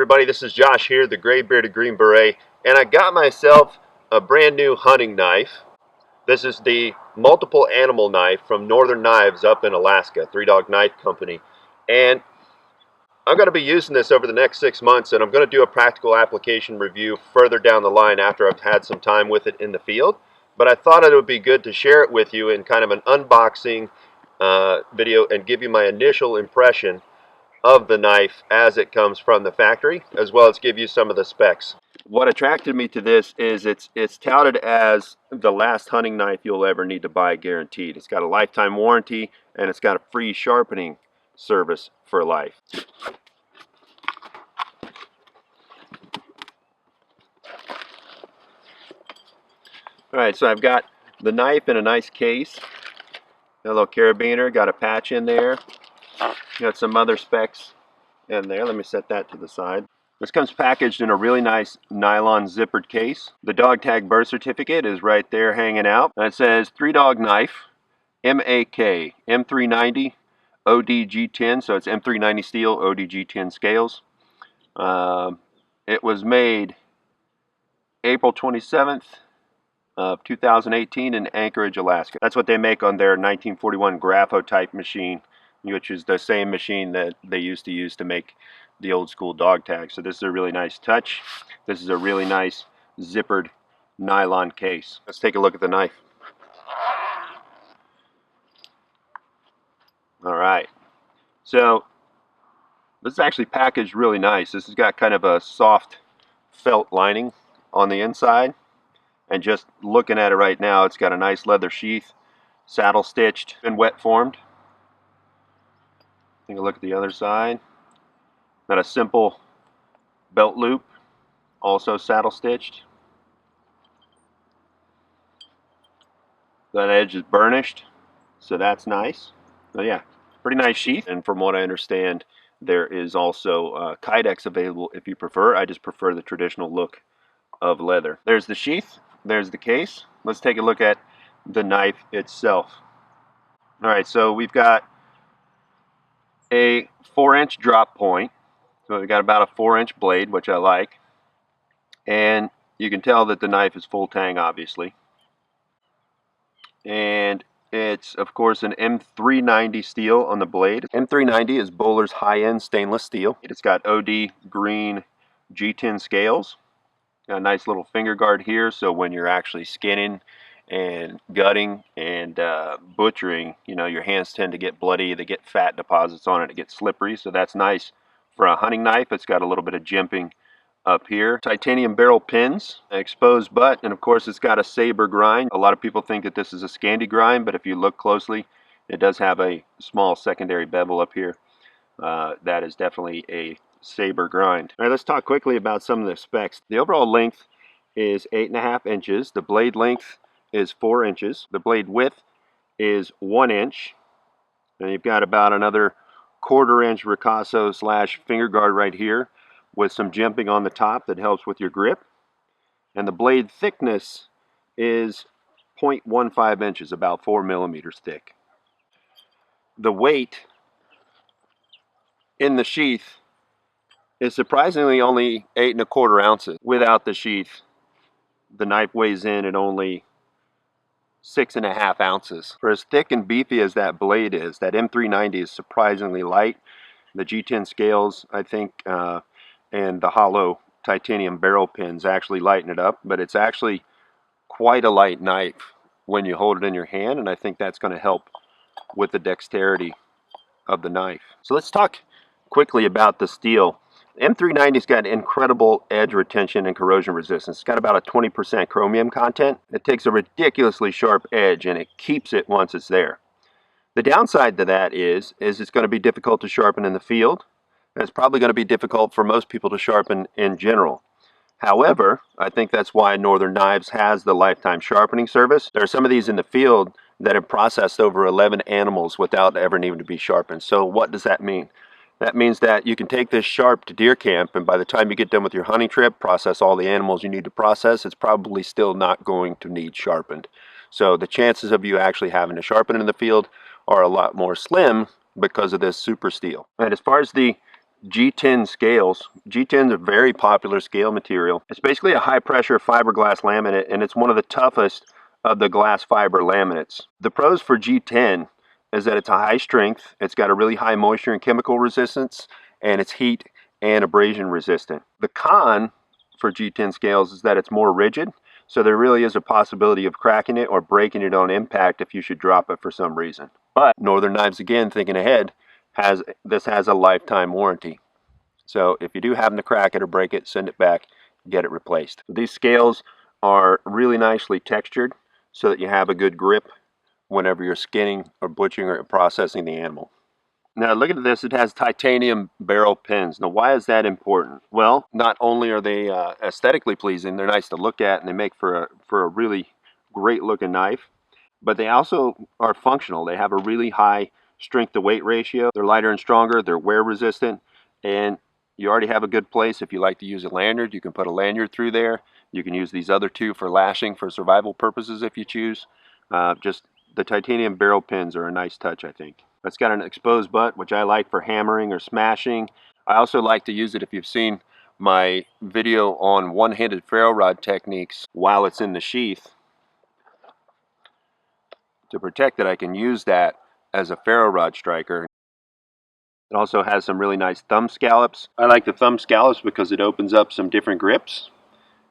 everybody, this is Josh here, the gray bearded green beret, and I got myself a brand new hunting knife. This is the multiple animal knife from Northern Knives up in Alaska, Three Dog Knife Company, and I'm going to be using this over the next 6 months, and I'm going to do a practical application review further down the line after I've had some time with it in the field. But I thought it would be good to share it with you in kind of an unboxing video and give you my initial impression of the knife as it comes from the factory, as well as give you some of the specs. What attracted me to this is it's touted as the last hunting knife you'll ever need to buy, guaranteed. It's got a lifetime warranty and it's got a free sharpening service for life. Alright, so I've got the knife in a nice case, a little carabiner, got a patch in there, got some other specs in there. Let me set that to the side. This comes packaged in a really nice nylon zippered case. The dog tag birth certificate is right there hanging out. And it says 3 Dog Knife, M.A.K, M390, OD G10, so it's M390 steel, OD G10 scales. It was made April 27th of 2018 in Anchorage, Alaska. That's what they make on their 1941 Grapho type machine, which is the same machine that they used to use to make the old school dog tag. So this is a really nice touch. This is a really nice zippered nylon case. Let's take a look at the knife. Alright, so this is actually packaged really nice. This has got kind of a soft felt lining on the inside, and just looking at it right now, it's got a nice leather sheath, saddle stitched and wet formed. Take a look at the other side. Got a simple belt loop, also saddle stitched. That edge is burnished, so that's nice. So yeah, pretty nice sheath. And from what I understand, there is also Kydex available if you prefer. I just prefer the traditional look of leather. There's the sheath, there's the case. Let's take a look at the knife itself. Alright, so we've got a 4-inch drop point. So we've got about a 4-inch blade, which I like. And you can tell that the knife is full tang, obviously. And it's, of course, an M390 steel on the blade. M390 is Bowler's high-end stainless steel. It's got OD Green G10 scales. Got a nice little finger guard here, so when you're actually skinning and gutting and butchering, you know, your hands tend to get bloody, they get fat deposits on it, it gets slippery, so that's nice for a hunting knife. It's got a little bit of jimping up here. Titanium barrel pins, exposed butt, and of course it's got a saber grind. A lot of people think that this is a Scandi grind, but if you look closely, it does have a small secondary bevel up here. That is definitely a saber grind. All right, let's talk quickly about some of the specs. The overall length is 8.5 inches. The blade length is 4 inches. The blade width is 1 inch. And you've got about another 1/4 inch ricasso / finger guard right here with some jimping on the top that helps with your grip. And the blade thickness is 0.15 inches, about 4 millimeters thick. The weight in the sheath is surprisingly only 8¼ ounces. Without the sheath, the knife weighs in at only 6.5 ounces. For as thick and beefy as that blade is, that M390 is surprisingly light. The G10 scales, I think, and the hollow titanium barrel pins actually lighten it up, but it's actually quite a light knife when you hold it in your hand, and I think that's going to help with the dexterity of the knife. So let's talk quickly about the steel. M390's got incredible edge retention and corrosion resistance. It's got about a 20% chromium content. It takes a ridiculously sharp edge and it keeps it once it's there. The downside to that is it's going to be difficult to sharpen in the field. And it's probably going to be difficult for most people to sharpen in general. However, I think that's why Northern Knives has the lifetime sharpening service. There are some of these in the field that have processed over 11 animals without ever needing to be sharpened. So what does that mean? That means that you can take this sharp to deer camp, and by the time you get done with your hunting trip, process all the animals you need to process, it's probably still not going to need sharpened. So the chances of you actually having to sharpen in the field are a lot more slim because of this super steel. And as far as the G10 scales. G10 is a very popular scale material. It's basically a high pressure fiberglass laminate, and it's one of the toughest of the glass fiber laminates. The pros for G10 is that it's a high strength, it's got a really high moisture and chemical resistance, and it's heat and abrasion resistant. The con for G10 scales is that it's more rigid, so there really is a possibility of cracking it or breaking it on impact if you should drop it for some reason. But Northern Knives, again, thinking ahead, has a lifetime warranty. So if you do happen to crack it or break it, send it back, get it replaced. These scales are really nicely textured so that you have a good grip whenever you're skinning or butchering or processing the animal. Now look at this, it has titanium barrel pins. Now why is that important? Well, not only are they aesthetically pleasing, they're nice to look at and they make for a really great looking knife, but they also are functional. They have a really high strength to weight ratio. They're lighter and stronger, they're wear resistant, and you already have a good place. If you like to use a lanyard, you can put a lanyard through there. You can use these other two for lashing for survival purposes if you choose. Just the titanium barrel pins are a nice touch, I think. It's got an exposed butt, which I like for hammering or smashing. I also like to use it if you've seen my video on one-handed ferro rod techniques while it's in the sheath. To protect it, I can use that as a ferro rod striker. It also has some really nice thumb scallops. I like the thumb scallops because it opens up some different grips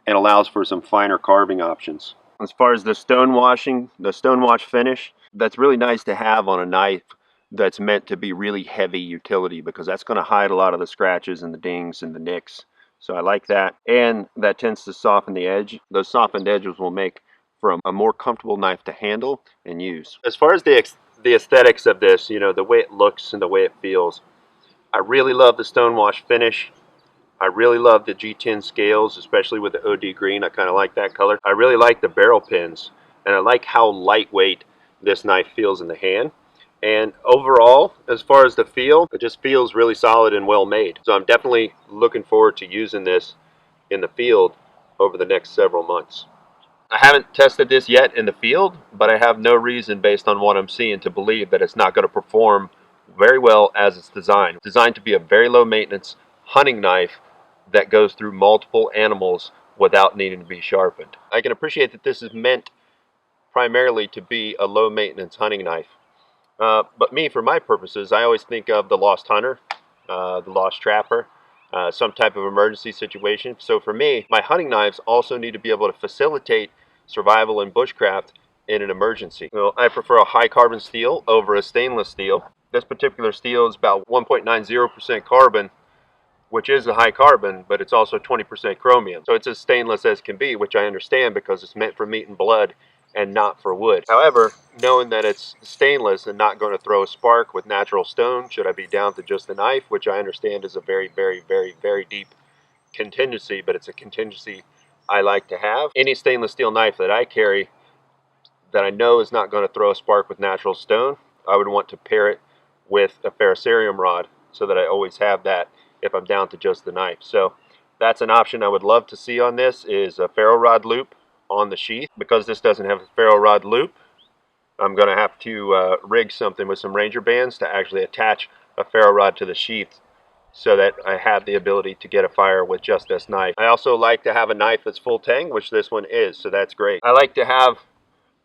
and allows for some finer carving options. As far as the stonewash finish, that's really nice to have on a knife that's meant to be really heavy utility, because that's going to hide a lot of the scratches and the dings and the nicks. So I like that, and that tends to soften the edge. Those softened edges will make for a more comfortable knife to handle and use. As far as the aesthetics of this, you know, the way it looks and the way it feels, I really love the stonewash finish. I really love the G10 scales, especially with the OD Green. I kind of like that color. I really like the barrel pins, and I like how lightweight this knife feels in the hand. And overall, as far as the feel, it just feels really solid and well made. So I'm definitely looking forward to using this in the field over the next several months. I haven't tested this yet in the field, but I have no reason based on what I'm seeing to believe that it's not going to perform very well as it's designed. It's designed to be a very low maintenance hunting knife that goes through multiple animals without needing to be sharpened. I can appreciate that this is meant primarily to be a low maintenance hunting knife. But me, for my purposes, I always think of the lost hunter, the lost trapper, some type of emergency situation. So for me, my hunting knives also need to be able to facilitate survival in bushcraft in an emergency. Well, I prefer a high carbon steel over a stainless steel. This particular steel is about 1.90% carbon, which is a high carbon, but it's also 20% chromium. So it's as stainless as can be, which I understand because it's meant for meat and blood and not for wood. However, knowing that it's stainless and not going to throw a spark with natural stone, should I be down to just the knife, which I understand is a very, very, very, very deep contingency, but it's a contingency I like to have. Any stainless steel knife that I carry that I know is not going to throw a spark with natural stone, I would want to pair it with a ferrocerium rod so that I always have that if I'm down to just the knife. So that's an option I would love to see on this, is a ferro rod loop on the sheath. Because this doesn't have a ferro rod loop, I'm going to have to rig something with some Ranger bands to actually attach a ferro rod to the sheath so that I have the ability to get a fire with just this knife. I also like to have a knife that's full tang, which this one is, so that's great. I like to have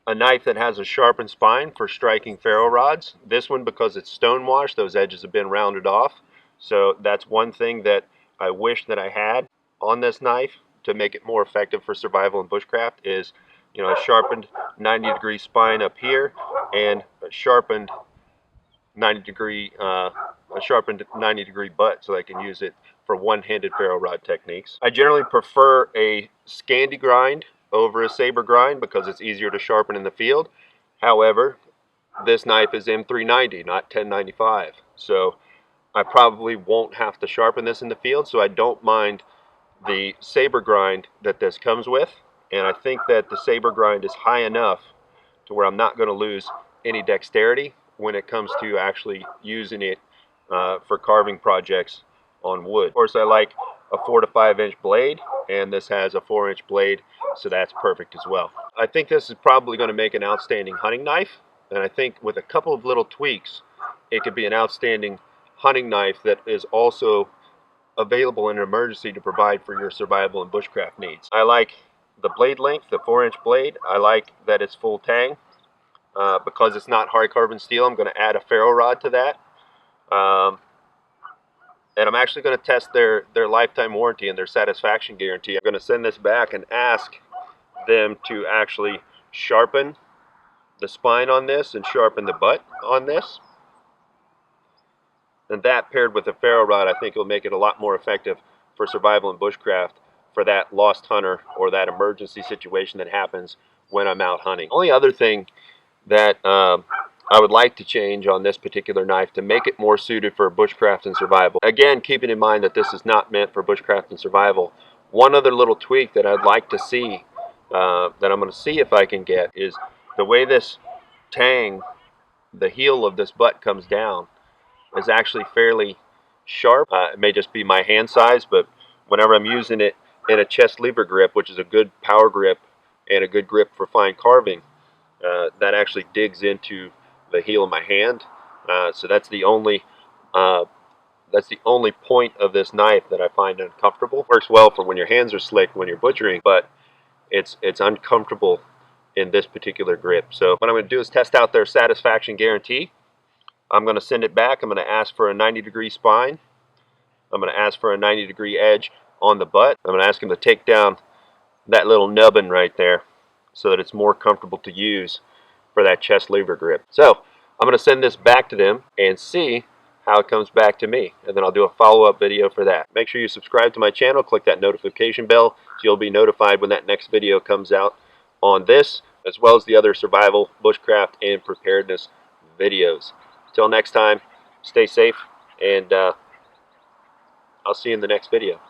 a knife that has a sharpened spine for striking ferro rods. This one, because it's stonewashed, those edges have been rounded off. So that's one thing that I wish that I had on this knife to make it more effective for survival and bushcraft is, you know, a sharpened 90-degree spine up here and a sharpened 90-degree butt, so I can use it for one-handed ferro rod techniques. I generally prefer a Scandi grind over a saber grind because it's easier to sharpen in the field. However, this knife is M390, not 1095, so I probably won't have to sharpen this in the field, so I don't mind the saber grind that this comes with, and I think that the saber grind is high enough to where I'm not going to lose any dexterity when it comes to actually using it for carving projects on wood. Of course, I like a 4 to 5 inch blade, and this has a 4-inch blade, so that's perfect as well. I think this is probably going to make an outstanding hunting knife, and I think with a couple of little tweaks, it could be an outstanding hunting knife that is also available in an emergency to provide for your survival and bushcraft needs. I like the blade length, the 4-inch blade. I like that it's full tang. Because it's not hard carbon steel, I'm going to add a ferro rod to that. And I'm actually going to test their lifetime warranty and their satisfaction guarantee. I'm going to send this back and ask them to actually sharpen the spine on this and sharpen the butt on this. And that paired with a ferro rod, I think will make it a lot more effective for survival and bushcraft for that lost hunter or that emergency situation that happens when I'm out hunting. Only other thing that I would like to change on this particular knife to make it more suited for bushcraft and survival. Again, keeping in mind that this is not meant for bushcraft and survival. One other little tweak that I'd like to see, that I'm going to see if I can get, is the way this tang, the heel of this butt comes down, is actually fairly sharp. It may just be my hand size, but whenever I'm using it in a chest lever grip, which is a good power grip and a good grip for fine carving, that actually digs into the heel of my hand. So that's the only point of this knife that I find uncomfortable. Works well for when your hands are slick when you're butchering, but it's uncomfortable in this particular grip. So what I'm going to do is test out their satisfaction guarantee. I'm going to send it back. I'm going to ask for a 90-degree spine. I'm going to ask for a 90-degree edge on the butt. I'm going to ask them to take down that little nubbin right there so that it's more comfortable to use for that chest lever grip. So I'm going to send this back to them and see how it comes back to me, and then I'll do a follow-up video for that. Make sure you subscribe to my channel, click that notification bell so you'll be notified when that next video comes out on this, as well as the other survival, bushcraft, and preparedness videos. Till next time, stay safe, and I'll see you in the next video.